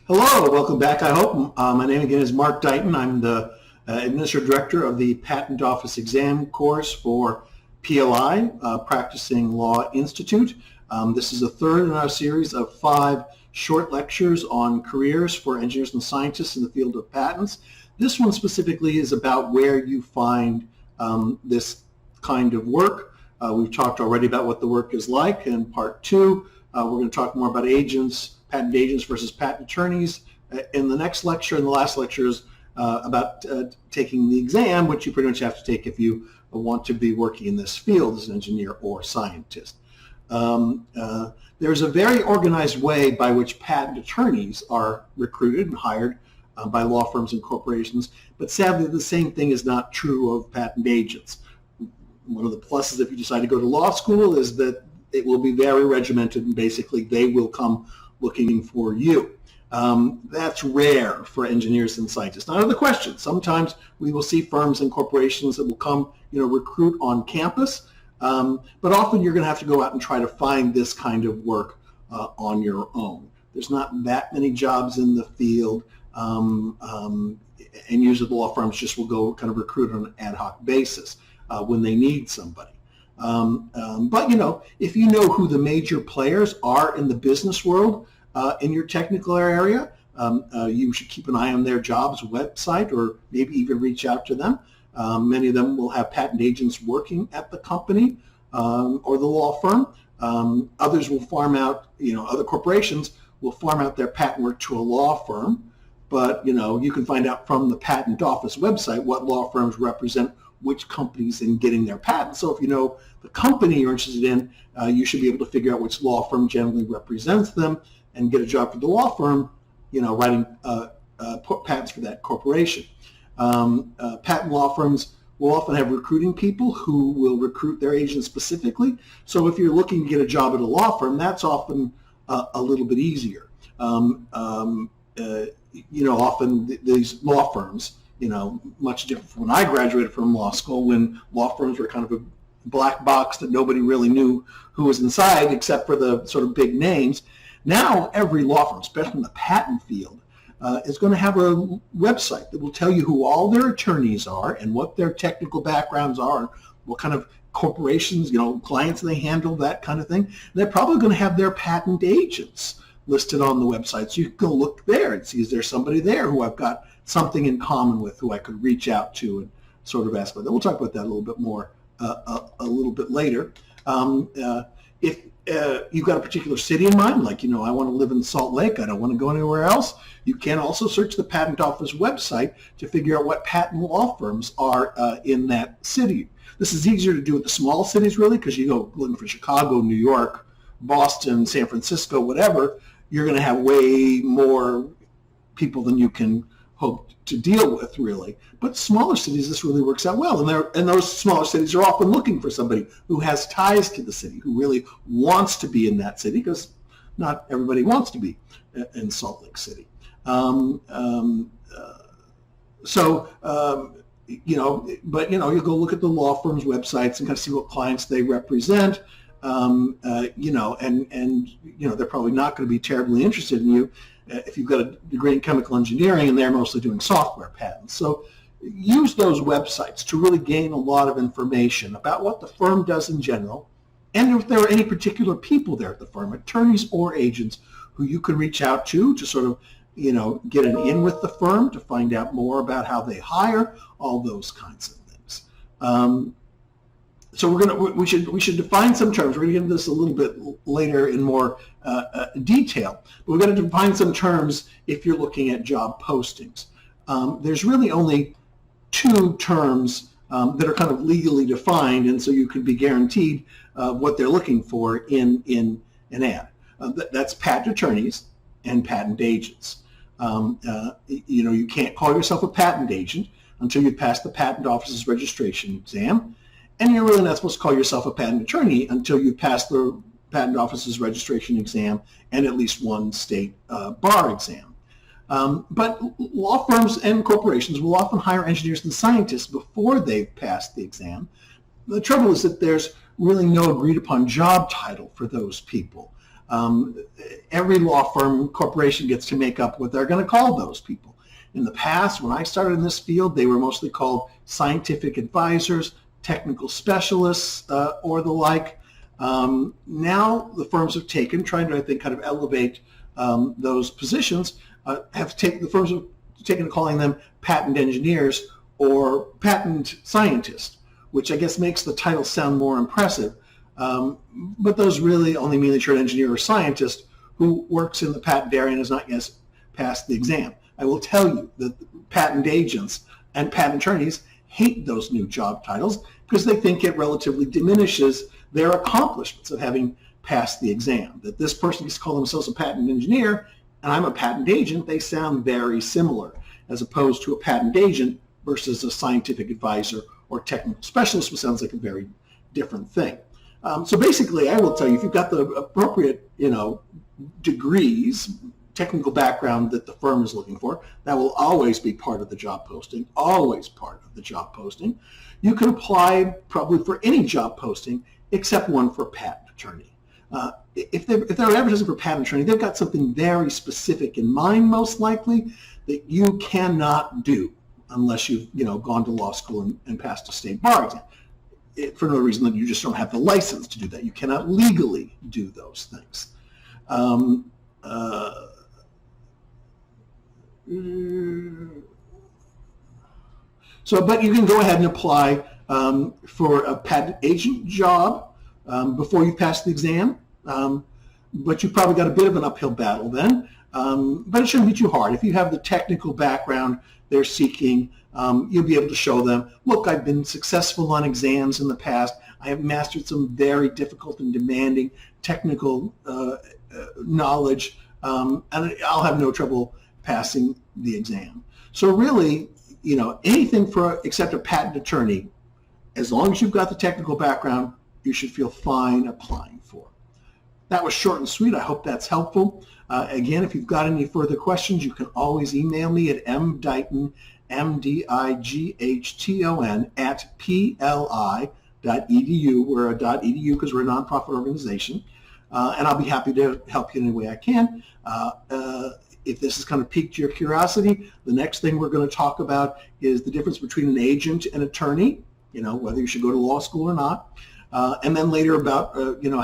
Hello, welcome back, I hope. My name again is Mark Dighton. I'm the Administrative Director of the Patent Office Exam course for PLI, Practicing Law Institute. This is the third in our series of 5 short lectures on careers for engineers and scientists in the field of patents. This one specifically is about where you find this kind of work. We've talked already about what the work is like. In part 2, we're going to talk more about patent agents versus patent attorneys. In the next lecture, and the last lecture is about taking the exam, which you pretty much have to take if you want to be working in this field as an engineer or scientist. There's a very organized way by which patent attorneys are recruited and hired by law firms and corporations, but sadly the same thing is not true of patent agents. One of the pluses if you decide to go to law school is that it will be very regimented, and basically they will come looking for you. That's rare for engineers and scientists. Now, the question, sometimes we will see firms and corporations that will come, recruit on campus, but often you're going to have to go out and try to find this kind of work on your own. There's not that many jobs in the field, and usually the law firms just will go kind of recruit on an ad hoc basis when they need somebody. But if you know who the major players are in the business world in your technical area, you should keep an eye on their jobs website, or maybe even reach out to them. Many of them will have patent agents working at the company or the law firm. Others will farm out, other corporations will farm out their patent work to a law firm. But you can find out from the Patent Office website what law firms represent which companies in getting their patents. So if you know the company you're interested in, you should be able to figure out which law firm generally represents them and get a job for the law firm, writing patents for that corporation. Patent law firms will often have recruiting people who will recruit their agents specifically. So if you're looking to get a job at a law firm, that's often a little bit easier. Often these law firms, much different from when I graduated from law school, when law firms were kind of a black box that nobody really knew who was inside except for the sort of big names. Now every law firm, especially in the patent field, is going to have a website that will tell you who all their attorneys are and what their technical backgrounds are, what kind of corporations, clients they handle, that kind of thing. And they're probably going to have their patent agents listed on the website. So you can go look there and see, is there somebody there who I've got something in common with, who I could reach out to and sort of ask about that. We'll talk about that a little bit more a little bit later. If you've got a particular city in mind, like, I want to live in Salt Lake, I don't want to go anywhere else, you can also search the Patent Office website to figure out what patent law firms are in that city. This is easier to do with the small cities, really, because you go looking for Chicago, New York, Boston, San Francisco, whatever, you're going to have way more people than you can hope to deal with, really. But smaller cities, this really works out well. And those smaller cities are often looking for somebody who has ties to the city, who really wants to be in that city, because not everybody wants to be in Salt Lake City. But you go look at the law firm's websites and kind of see what clients they represent. They're probably not going to be terribly interested in you if you've got a degree in chemical engineering and they're mostly doing software patents. So use those websites to really gain a lot of information about what the firm does in general, and if there are any particular people there at the firm, attorneys or agents, who you can reach out to sort of, get an in with the firm, to find out more about how they hire, all those kinds of things. So we should define some terms. We're going to get into this a little bit later in more detail. But we're going to define some terms if you're looking at job postings. There's really only 2 terms that are kind of legally defined, and so you can be guaranteed what they're looking for in an ad. That's patent attorneys and patent agents. You can't call yourself a patent agent until you've passed the Patent Office's registration exam. And you're really not supposed to call yourself a patent attorney until you've passed the Patent Office's registration exam and at least one state bar exam. But law firms and corporations will often hire engineers and scientists before they've passed the exam. The trouble is that there's really no agreed upon job title for those people. Every law firm, corporation gets to make up what they're going to call those people. In the past, when I started in this field, they were mostly called scientific advisors, technical specialists, or the like. Now the firms have taken, trying to, I think, kind of elevate those positions, the firms have taken to calling them patent engineers or patent scientists, which I guess makes the title sound more impressive. But those really only mean that you're an engineer or scientist who works in the patent area and has not yet passed the exam. I will tell you that patent agents and patent attorneys hate those new job titles because they think it relatively diminishes their accomplishments of having passed the exam. That this person gets to call themselves a patent engineer and I'm a patent agent, they sound very similar, as opposed to a patent agent versus a scientific advisor or technical specialist, which sounds like a very different thing. So basically, I will tell you, if you've got the appropriate, degrees, technical background that the firm is looking for, that will always be part of the job posting, always part of the job posting. You can apply probably for any job posting except one for patent attorney. If they're advertising for patent attorney, they've got something very specific in mind, most likely, that you cannot do unless you've gone to law school and passed a state bar exam. For no reason that you just don't have the license to do that. You cannot legally do those things. But you can go ahead and apply for a patent agent job before you pass the exam. But you've probably got a bit of an uphill battle then. But it shouldn't be too hard. If you have the technical background they're seeking, you'll be able to show them, look, I've been successful on exams in the past. I have mastered some very difficult and demanding technical knowledge, and I'll have no trouble passing the exam. So really, anything except a patent attorney, as long as you've got the technical background, you should feel fine applying for. That was short and sweet. I hope that's helpful. Again, if you've got any further questions, you can always email me at mdighton, M-D-I-G-H-T-O-N, @pli.edu. We're a .edu because we're a nonprofit organization. And I'll be happy to help you in any way I can. If this has kind of piqued your curiosity, the next thing we're going to talk about is the difference between an agent and attorney, whether you should go to law school or not. And then later about,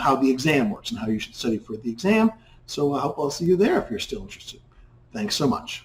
how the exam works and how you should study for the exam. So I hope I'll see you there if you're still interested. Thanks so much.